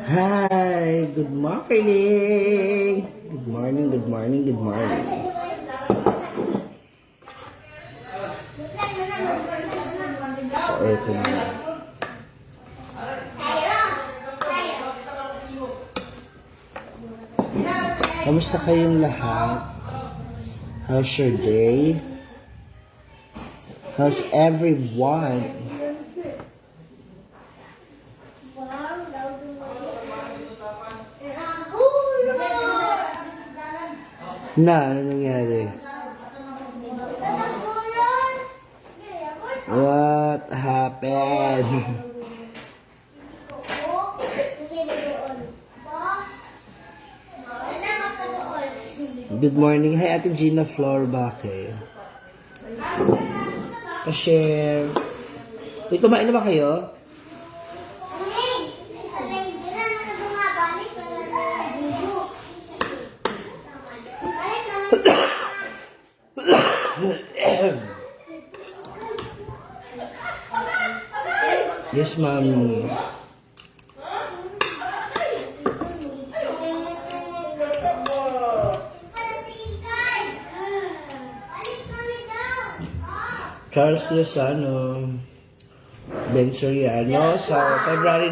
Hi, good morning. Good morning, good morning, good morning. So, ito na. Kamusta kayong lahat? How's your day? How's everyone? Ano nangyari? What happened? Good morning. Hi, Ate Gina Florbake. Pa-share. Uy, kumain na ba kayo? Yes, Mommy. Charles Lozano, Ben Soriano sa February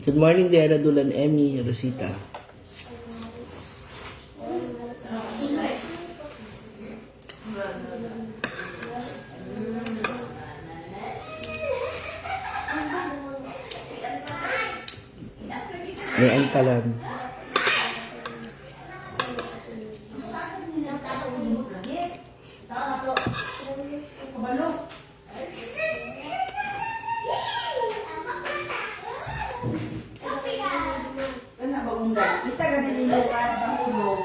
9. Good morning, Diana Dulan, Emmy, Rosita. Ayan pala. Kita ka din nila ka sa ulo.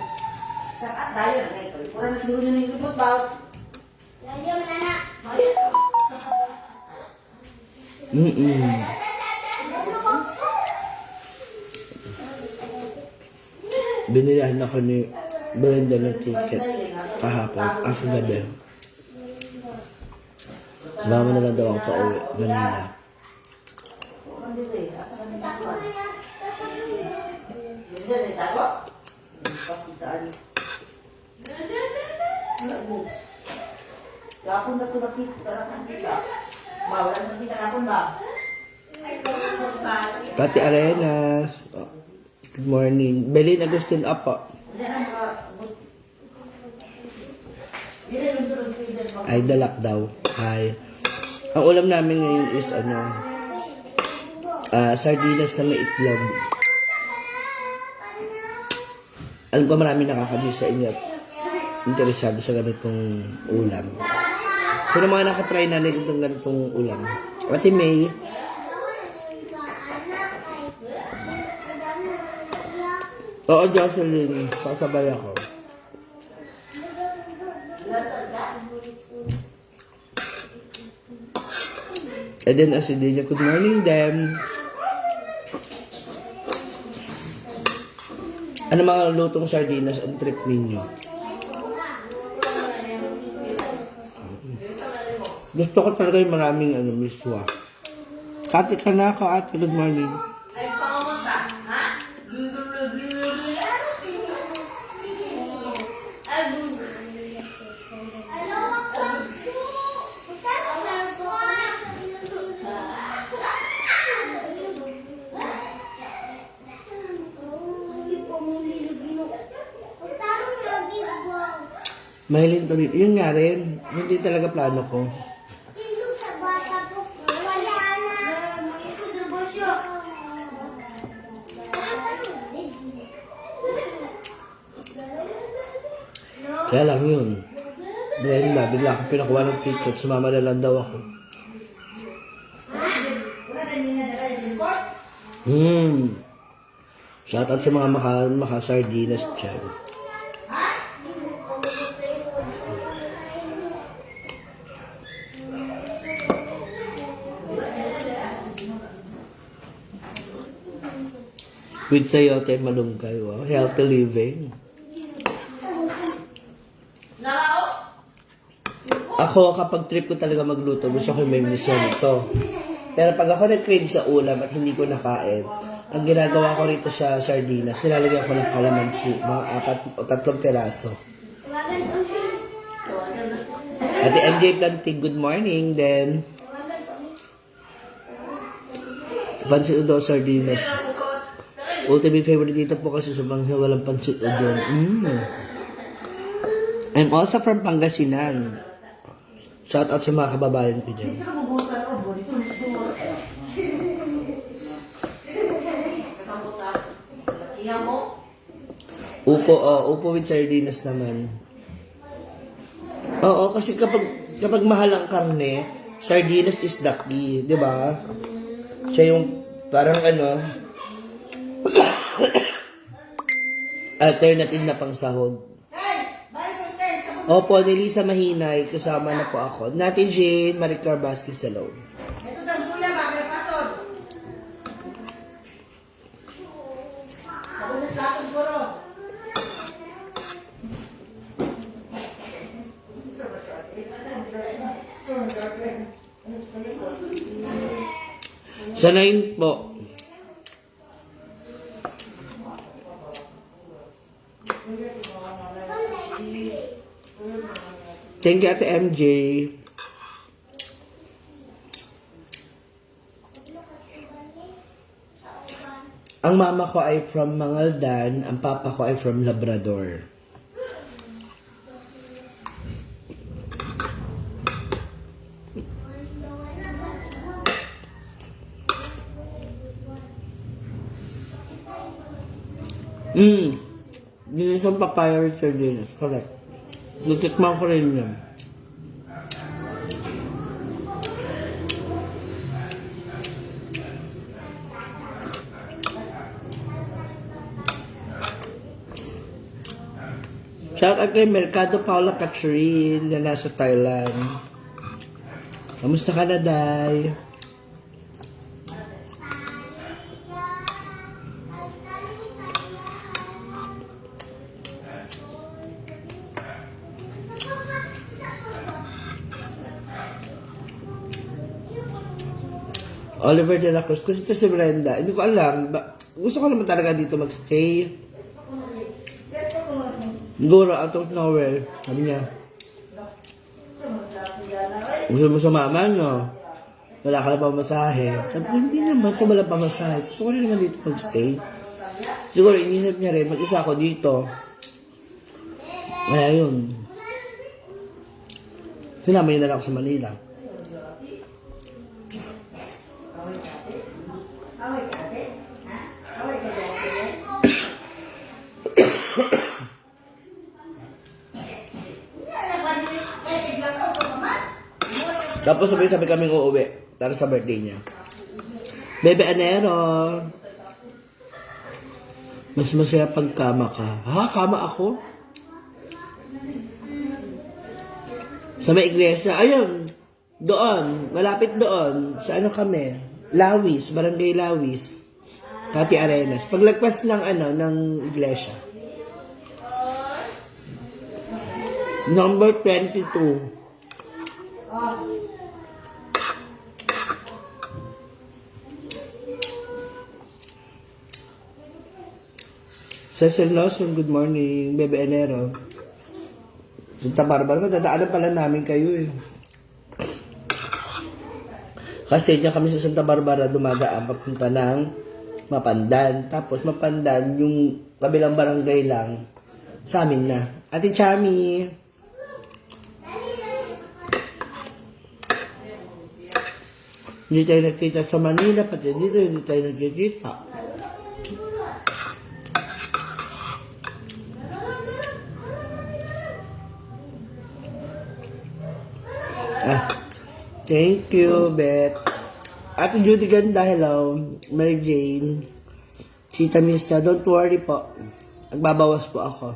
Sa tayo na ito. Pura na siguro nyo yung lupot ba? Lagi mo na na. Binilihan ako ni Brenda ng ticket kahapon, after gabi. Sumama na lang daw ako pa uwi, Manila. Kapon na ito nakita. Bawala na kita kapon ba? Pati Arenas. Oh, good morning. Belin Agustin Apa. Ay, dalak daw. Hi. Ang ulam namin ngayon is sardinas na may itlog. Alam ko marami nakakamiss sa inyo at interesado sa ganitong ulam. Sino mga nakatry na itong ganitong ulam? Ate May. Oo, Jocelyn. Sasabay ako. And then, Asidelia, good morning, them. Ano mga lutong sardinas ang trip ninyo? Gusto ko talaga yung maraming miswa. Kati ka na ako, ate. Good morning. Mahiling tuloy. Yun nga rin. Hindi talaga plano ko. Kaya lang yun. Brenda, bigla akong pinakuha ng ticket. Sumama na lang daw ako. Shoutout sa mga maka-sardinas dyan. With sayote malunggay, wow. Healthy living. Ako, kapag trip ko talaga magluto, gusto ko may misyon ito. Pero pag ako nag-crave sa ulam at hindi ko nakain, ang ginagawa ko rito sa sardinas, nilalagyan ko ng kalamansi, mga 4 o 3 piraso. Ate MJ Planting, good morning. Then, pansit udo sardinas. Ultimate favorite dito po kasi sa bangsa walang pansit udo. I'm also from Pangasinan. Shout out sa mga kababayan ko dyan. Dito na bubusan ko, bo. Dito Upo with sardinas naman. Oo, kasi kapag mahal ang karne, sardinas is the key, di ba? Siya yung parang alternative na pang sahog. Opo, ni Lisa Mahinay, kasama na po ako. Natin Jane, Maricar Vasquez Salon. ito daw kuya, bakit patod? Kabulas lakon ko ro. Sanayin po. Thank you, Ate MJ. Ang mama ko ay from Mangaldan, ang papa ko ay from Labrador. Ginisang papaya with sardinas, correct. Natikman ko rin yan. Shout out kay Mercado Paula Catherine na nasa Thailand. Kamusta ka na, Day? Oliver de la Cruz. Kasi ito si Brenda. Hindi ko alam. Gusto ko naman talaga dito mag-stay. Siguro, out of nowhere. Sabi niya, gusto mo sumama, no? Wala ka na pamasahe. Sabi ko, hindi naman. So, wala pamasahe. Gusto ko rin naman dito mag-stay. Siguro, inisip niya rin, mag-isa ako dito. Kaya yun. Sinama niya na lang ako sa Manila. Tapos sabay-sabay kaming uuwi para sa birthday niya. Bebe Anero. Mas masaya pag kama ka. Ha? Kama ako? Sa may iglesia. Ayun. Doon. Malapit doon. Sa ano kami? Lawis. Barangay Lawis. Kati Arenas. Paglagpas ng ng iglesia. Number 22. Cecil Lawson, good morning. Bebe Enero. Santa Barbara, madadaanan pala namin kayo eh. Kasi dyan kami sa Santa Barbara dumadaan papunta ng Mapandan. Tapos Mapandan, yung kabilang barangay lang, sa amin na. Ate Chami. Hindi tayo nagkita sa Manila, pati dito hindi tayo nagkikita. Thank you, Beth. Ate Judy Ganda, hello. Mary Jane. Chita Mista, don't worry po. Nagbabawas po ako.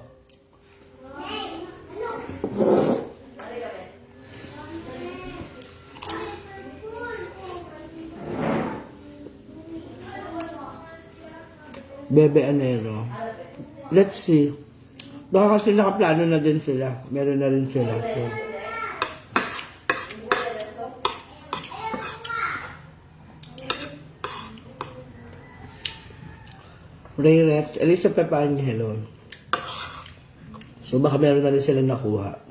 Bebe Anero. Let's see. Baka kasi nakaplano na din sila. Meron na rin sila. So. Rayret, Elisa Pepangelo. So baka meron na rin silang nakuha.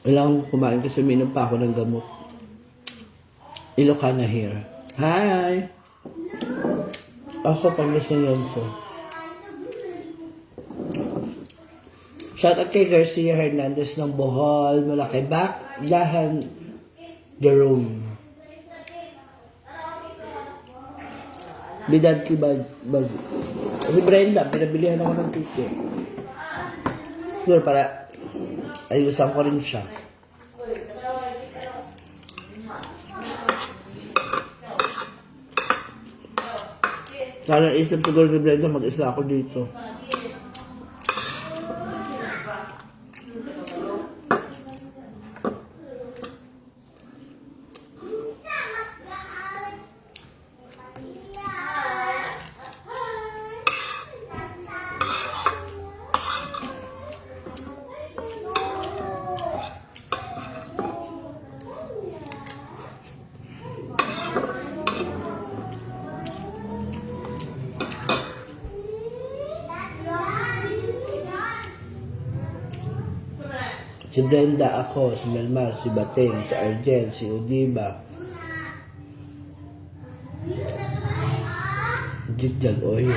Kailangan ko kumain kasi uminom pa ako ng gamot. Ilocana here. Hi! Ako Pangasinan. Shout out kay Garcia Hernandez ng Bohol, Malaki Back, Jahan Jerome. Bidad Kibag. Si Brenda, pinabilihan ako ng ticket. Siguro para ayusan ko rin siya. Sana isip siguro ni Brenda, mag-isa ako dito. Si Brenda, ako, si Melmar, si Bateng, si Arjen, si Udiba. Jigjag Oil.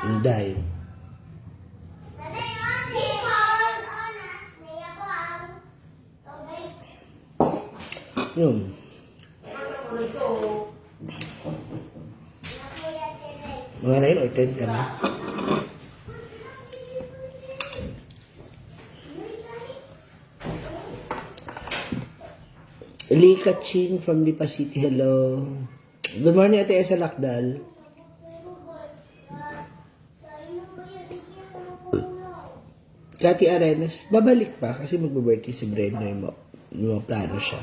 Inday. Yun. Mga 9 or 10 kami. Lika Ching from Lipa City, hello. Good morning, Ate Esa Lakdal. Kati Arenas, babalik pa kasi magbe-birthday si Brenda, yung mga plano siya.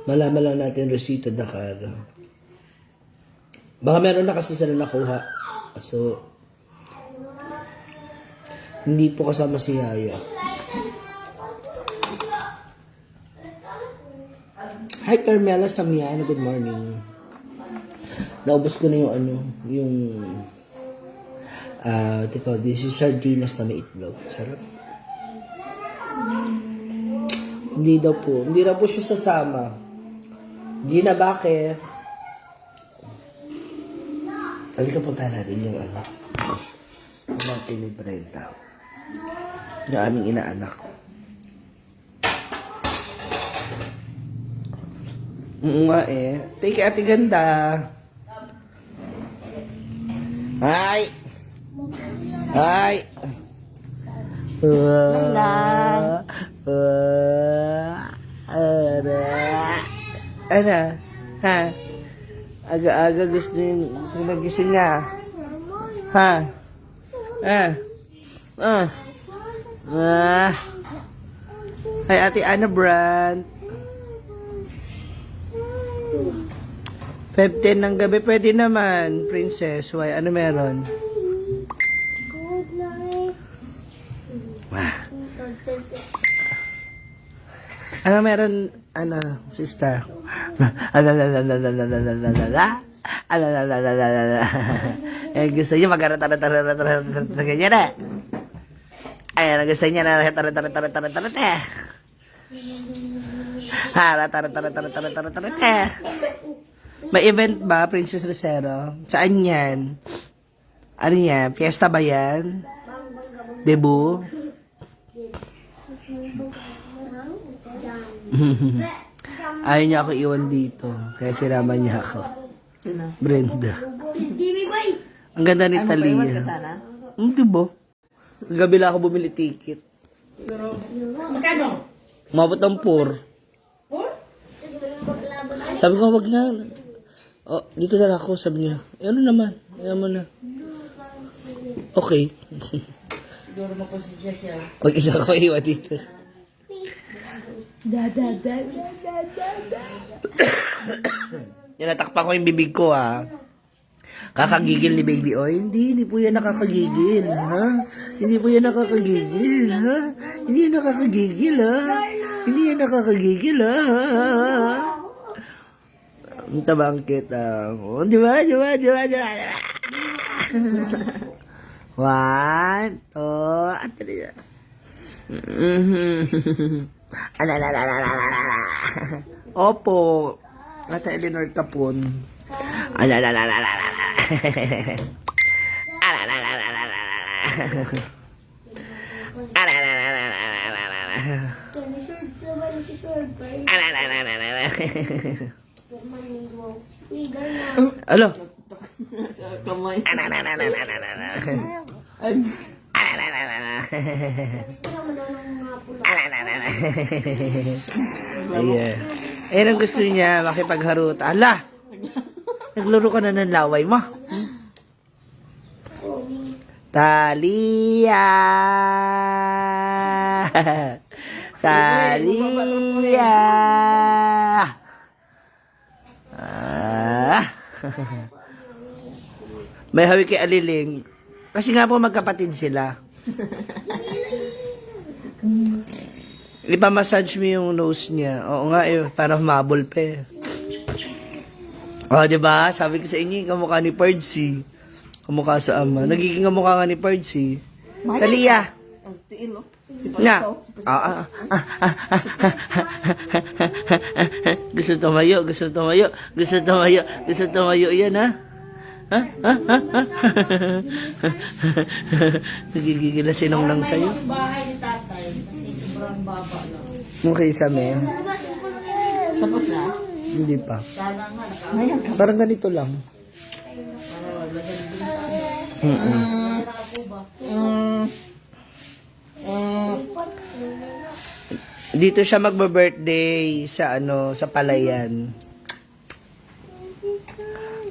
Malaman lang natin Rosita Dakar. Baka meron na kasi sila nakuha. So, hindi po kasama si Yaya. Hi Carmela Samiano, good morning. Naubos ko na this is sardinas na may itlog. Sarap. Hindi raw po siya sasama. Gina, bakit? Halika punta natin yung natin ni Brenda. Yung aming inaanak. Nga eh. Take Ate Ganda. Hi! Hi! Ano? Ha? Aga-aga gusto nagising na. Ha? Hi, Ate Ana Brand. 5:10 ng gabi, pwede naman, Princess. Why? Ano meron? Good night. Ano meron, sister? Eh, gusto niyo mag-arat-arat-arat-arat ganyan eh. Ayan, gusto niya na arat-arat-arat-arat-arat eh. Arat-arat-arat-arat-arat-arat eh. May event ba, Princess Rosero? Saan yan? Ano yan? Fiesta ba yan? Debut? Ayaw niya ako iwan dito. Kaya sinama niya ako. Brenda. Ang ganda ni Talia. Diba? Gabi lang ako bumili ticket. Magkano? Umabot ng 4. 4? Sabi ko, wag na. Oh, dito na lang ako, sabi niya. Eh, ano naman? Ayaw mo na. Okay. Siguro mapasisya siya. Mag-isa ko iwa dito. Yan, natakpan ko yung bibig ko, ha. Kakagigil ni Baby Oy? Hindi po yan nakakagigil, ha? Hindi po yan nakakagigil, ha? Hindi yan nakakagigil, ha? Hindi yan nakakagigil, ha? Ang tabang kita. Oh, di ba? Di ba? Di ba? Di ba? 1, 2, at 3. Opo. Ate Eleanor Capon. Alo. Kamay. Ayan. Ayan ang gusto niya, makipagharot. Ala! Naglaro ka na ng laway mo. Talia! Talia! Ah. May hawig kay Aliling. Kasi nga po magkapatid sila. Ipa-massage mo yung nose niya. Oo nga eh, para humabol pa eh. Oh, diba? Sabi ko sa inyo, kamukha ni Percy. Kamukha sa ama. Nagiging kamukha nga ni Percy. Talia! Ang tiil, oh. Nga. Gusto tumayo, gusto tumayo, gusto tumayo, gusto tumayo yan, ha? Ha? Ha? Ha? Ha? Nagigigil na sinong lang sa'yo. Ang bahay ni tatay, kasi sobrang baba lang. Okay, Same. Tapos na? Hindi pa. Sana nga, ngayon ka. Parang ganito lang. Dito siya magba-birthday sa sa Palayan.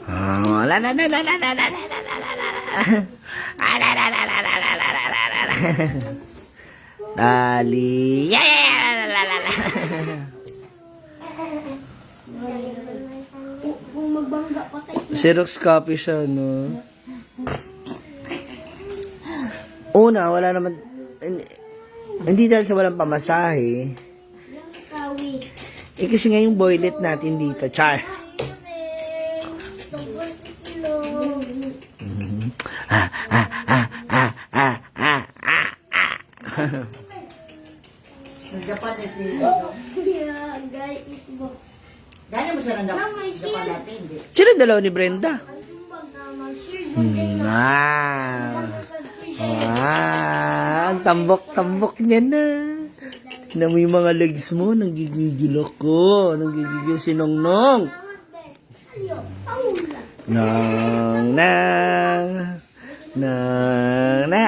La la la la la la la la la la. La la la la la la la la la la. Dali. La la la la. Kung magbangga patay si Xerox copy siya, no? Una, wala naman... Hindi dahil sa walang pamasahe. yung sawi. Eh, kasi nga yung boylet natin dito. Char! Tungkol kilo. Sa Japan eh si... Yeah, guys, it mo. Gano'n mo siya ng Mama, Japan natin, hindi? Sino yung dalawa ni Brenda? Sumbag na mag-share mo din na. Ang tambok-tambok niya na. Tignan mo yung mga legs mo. Nanggigigil ako. Nanggigigil si Nongnong. Aliyo, paula. Nong na. Nong na.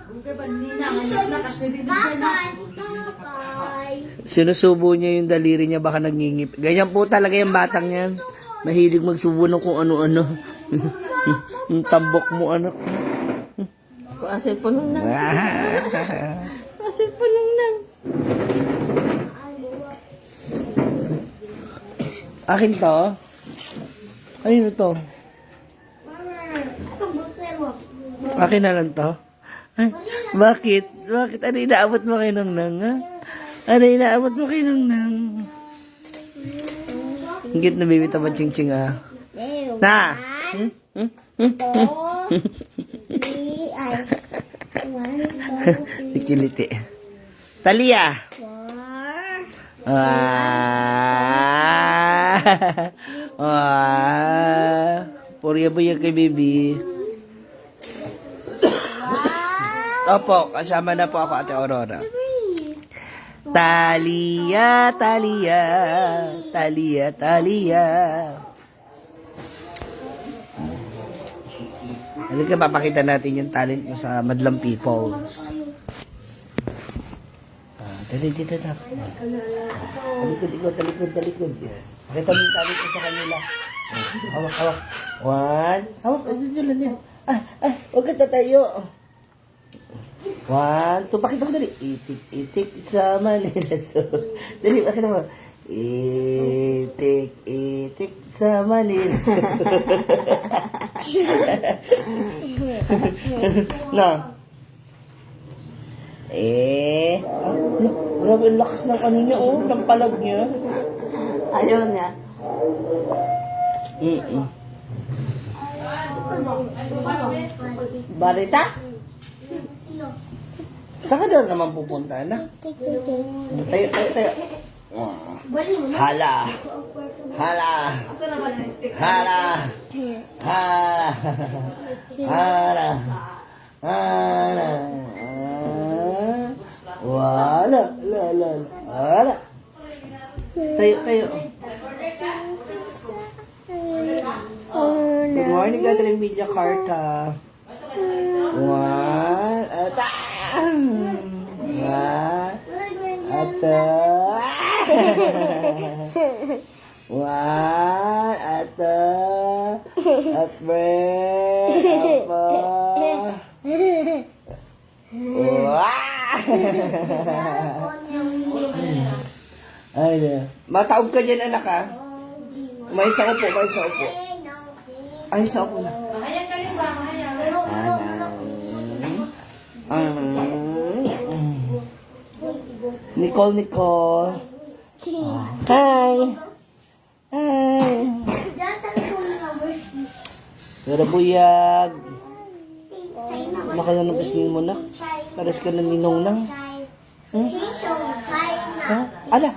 Kung ka ba, Nina, ngayon na, kasi bibigyan na. Bye. Sinusubo niya yung daliri niya, baka nangingip. Ganyan po talaga yung batang yan. Mahilig magsubo ng kung ano-ano. Yung tambok mo, anak. Kasi punong na. Kasi punong na. Akin to? Kanino to? Pagbutin mo. Akin na lang to? Ay, bakit? Bakit? Ano inaabot mo kay Nang, ha? Ano inaabot mo kay Nang? Hingit na baby tamad ching-ching, ah. Na! Hmm? Hmm? Hmm? Ikiliti. Talia! Purya ba yan kay baby? Opo, kasama na po ako, Ate Aurora. Talia, Talia, Talia, Talia. Halika, papakita natin yung talent mo sa Madlang Peoples. Dali dito na. Talikod, ikot, talikod, talikod. Pakita mo yung talent mo sa kanila. Hawak, hawak. One. Hawak, dala niya. Huwag ka tatayo. One, two. Pakita mo dali. Itik, itik sa Manila. Dali, pakita mo. Itik, itik sa Manila. No. Grabe, ang lakas ng ano niya, oh. Ng palag niya. Ayaw niya. Barita? Saan ka daw naman pupunta, na? Tayo, tayo, tayo. Hala. Hala. Asa naman yung stick? Hala. Hala. Hala. Hala. Wala. Lala. Hala. Tayo, tayo. Good morning, Catherine Media Carta. One. Mataog ka dyan, anak, ha? May sa upo, may sa upo. Ay, sa upo na. Nicole. Hi. Hi. Pero buyag. Makalan ng pisngin mo na. Pares ka na ninong nang. Ha? Ala.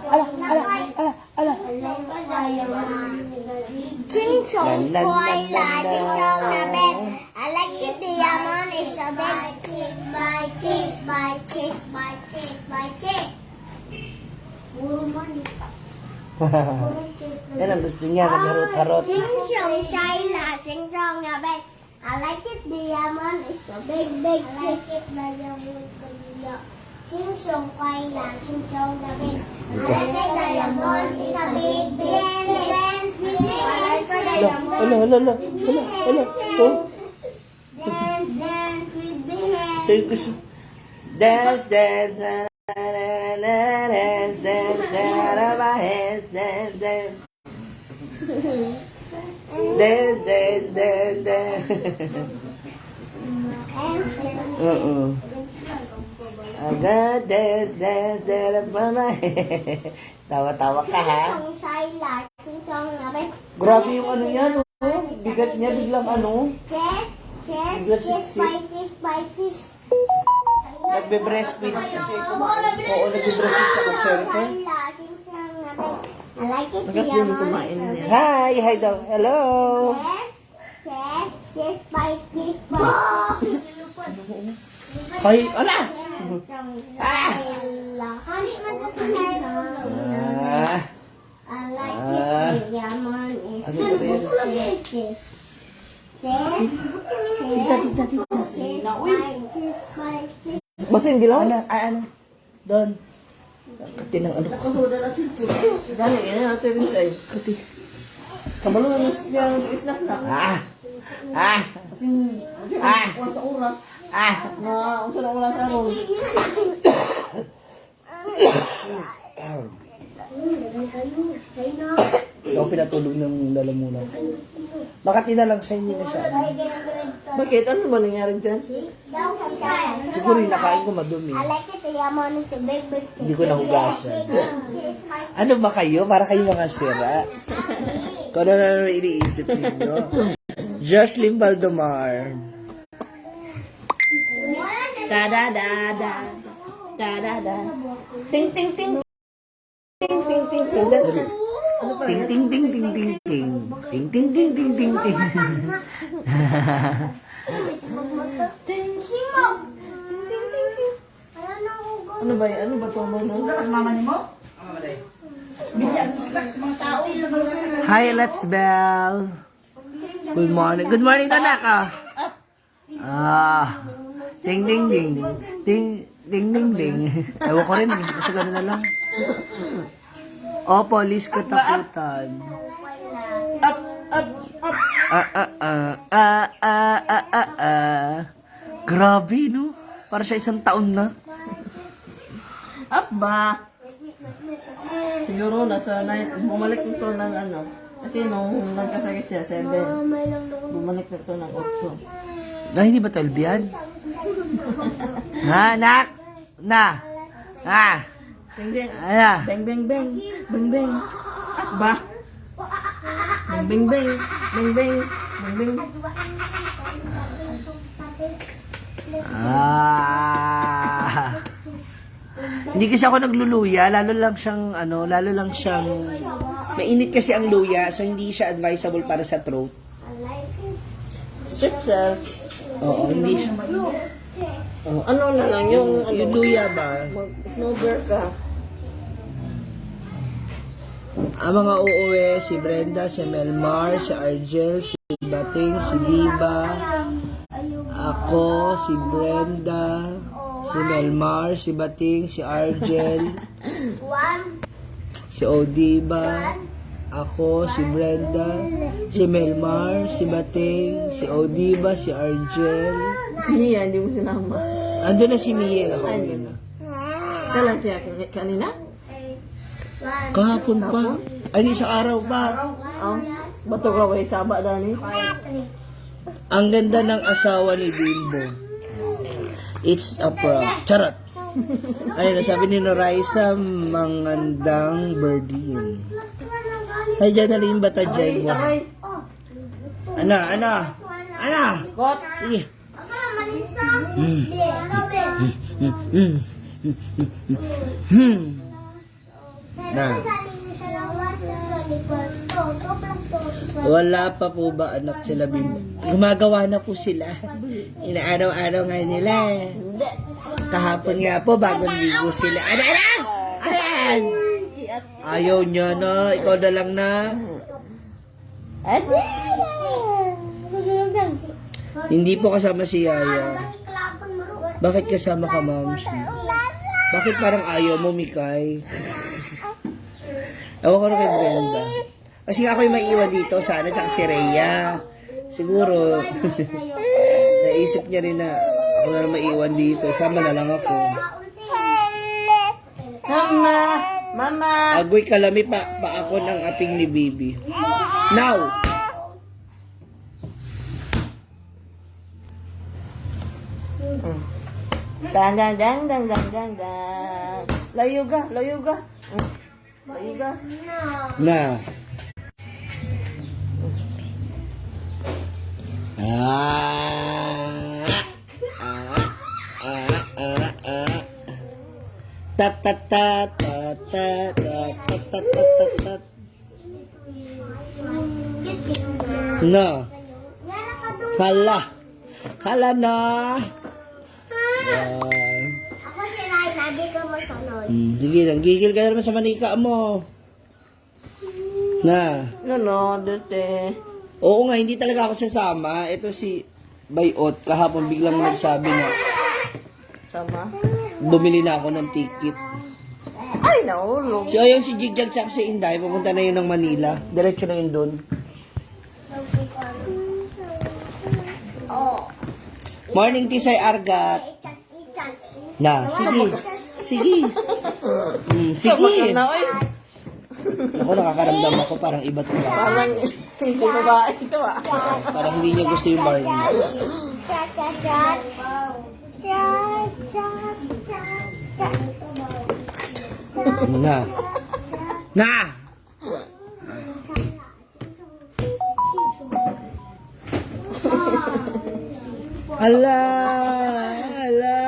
Ching chong spoil la ching chong na bed. I like it the diamond is a bed. Kiss by kiss by kiss by kiss by kiss. Puro money. Yan ang gusto niya, nagharot-harot. Ching chong shaila ching chong na bed. I like it the diamond is a big big kiss. I like it the diamond ching chong shaila ching chong na bed. I like it the diamond is a big big kiss. Ala. Oh. Dance with the hands. Sayo gusto. Dance, dance, my hands, dance. I got dance, my hands. Tawa-tawa ka, ha? Grabe yung ano yan, oh. Bigat niya, biglang ano. Chest by chest. Nagbe-breastfeed kasi. Oo, nagbe-breastfeed sa conservator. I like it. Magas din kumain niya. Hi daw. Hello. Chest by chest by. Hi, ala! Kali man sa sinayo. I like it. Yaman is. Chest. Basin gilaw? Ano? Doon. Kati ng ano. Dali, yan natin rin sa'yo. Kati. Kabalo na siya, snack na. Kasing, kung sa oras, na kung sa oras sa ron. Ikaw pinatulog ng lalamunan. Makati na lang siya, hindi na siya. Bakit? Ano ba nangyari dyan? Siguro yung nakain ko madumi. I like it. Yaman is a big big. Hindi ko nahugasan. Ano ba kayo? Para kayo mga sira. Kung ano na iniisip ninyo. Jocelyn Baldomar. Da-da-da-da. Da-da-da. Ting, ting, ting. Ting, ting, ting, ting. Ano pa? Ting ting ting ting ting ting. Ting ting ting ting ting ting. Ano ba yan? Ano ba ito? Mama ni mo? Bigyan snacks mga tao. Hi, Let's Bell. Good morning. Good morning, anak. Ting ting ting ting. Ting ting ting ting. Ewan ko rin eh. Basta gano'n na lang. Opo, Liz Katakutan. Up, up. Grabe, no? Para siya isang taon na. Aba. Siguro nasa night, bumalik nito ng ano. Kasi nung nagkasakit siya, 7. Bumalik nito ng 8. Na, hindi ba 12 yan? Ha, anak? Na? Ha? Beng beng. Ano? Beng beng beng. Beng beng. Aba. Beng beng beng. Beng beng. Beng beng. Hindi kasi ako nagluluya, lalo lang siyang, mainit kasi ang luya, so hindi siya advisable para sa throat. Strip cells. Oo, hindi siya. Ano na lang yung ano, Yung luya ba? mag-snowbird ka. Ang mga uuwi, si Brenda, si Melmar, si Argel, si Bating, si Diva, ako, si Brenda, si Melmar, si Bating, si Argel, si Odiba, ako, si Brenda, si Melmar, si Bating, si Odiba, si Argel. Si Mia, hindi mo sinama. Ando na si Mia, nakauwi na. Kailan siya? Kanina? Kahapon pa. Ay, isang araw pa. Bato ka ba saba dani? Ang ganda ng asawa ni Bimbo. It's a prank. Charot. Ayun, sabi ni Noraisa, mangandang birdin. Ay, dyan na rin yung bata dyan mo. Ana. Kot! Sige. Na. Wala pa po ba anak sila Bimbo? Gumagawa na po sila. Inaaraw-araw nga nila. Kahapon nga po, bagong ligo sila. Ayan! Ayaw niya na. Ikaw na lang na. Hindi po kasama si Yaya. Bakit kasama ka, Mams? Bakit parang ayaw mo, Mikay? Ewan ko na kay Brenda. Kasi ako yung maiiwan dito, sana, tsaka si Rhea. Siguro, naisip niya rin na ako na lang maiiwan dito. Sama na lang ako. Mama! Agoy kalami pa ako ng aping ni Bibi. Now! Dang. Layo ka. Layo ka. Na. No. Hala na. Ako sinay, lagi ko masunod. Sige lang, gigil ka naman sa manika mo. Na. No, dute. Oo nga, hindi talaga ako sasama. Ito si Bayot, kahapon biglang nagsabi na Sama? bumili na ako ng ticket. Ay, naulog. So, ayun si Jigjag tsaka si Inday, pupunta na yun ng Manila. Diretso na yun doon. Morning, Tisay Argat. Na, sige. Sige. Sige. Na, oy. Ako, nakakaramdam ako, parang iba ito. Parang hindi babae ito Parang hindi niya gusto yung Barbie. Na. Na! Ala! Ala!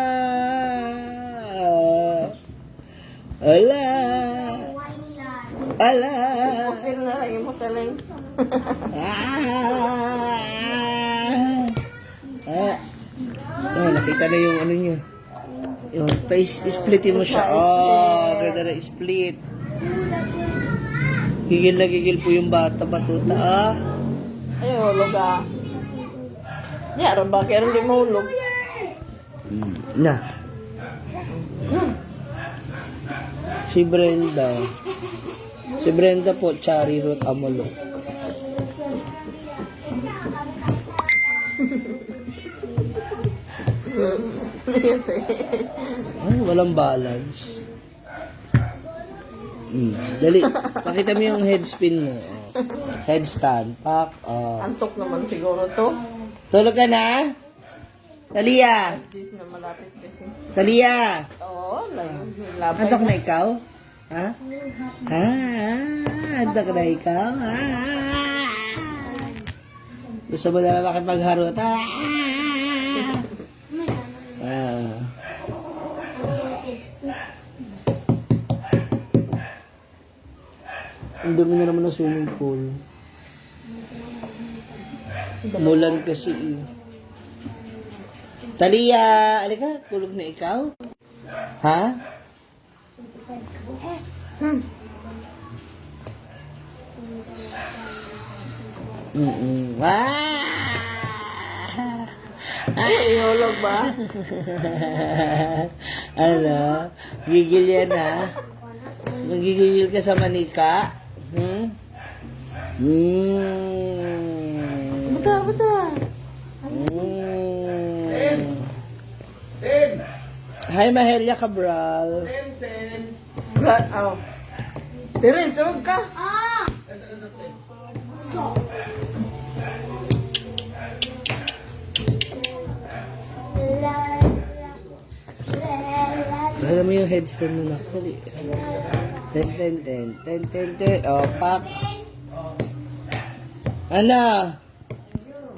Ala! Ala! Pusin na lang yung mataling. Nakita na yung ano nyo. Yun, pa-splitin mo siya. Oh, ganda na split. Gigil na gigil po yung bata, batuta. Ay, hulog Yara ba? Kaya hindi mahulog. Na. Si Brenda. Si Brenda po, Chari Root Amolo. Ay, walang balance. Dali, pakita mo yung head spin mo. Oh. Headstand. Pak. Oh. Antok naman siguro to. Tulog ka na? Talia! This na malapit kasi. Talia! Oo, labay. Antok na ikaw? Ha? Antok na ikaw? Gusto mo na naman makipagharot? Ang dumi na naman ng swimming pool. Mulan kasi eh. Talia! Alika, tulog na ikaw? Ha? Ay, iulog ba? Ano? Gigil yan ha? Magigigil ka sa manika? Bata. Hi, Mahelia Cabral. Blood out. Terence, tawag ka. Alam mo yung headstand mo na. Dali. Ten. Oh, pak. Ano?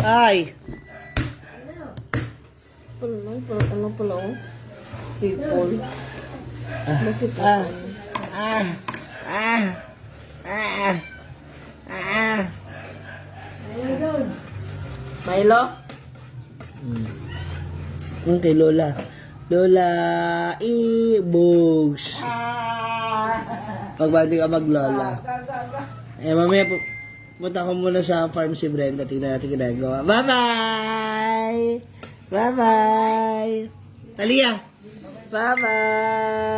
Ay. Ano pala oh? People. Bakit Milo? Yung kay Lola. Lola, Bugs. Pagbati ka mag-Lola. Mamaya punta ko muna sa farm si Brenda. Tingnan natin ginagawa. Bye-bye! Bye-bye! Talia! Bye-bye!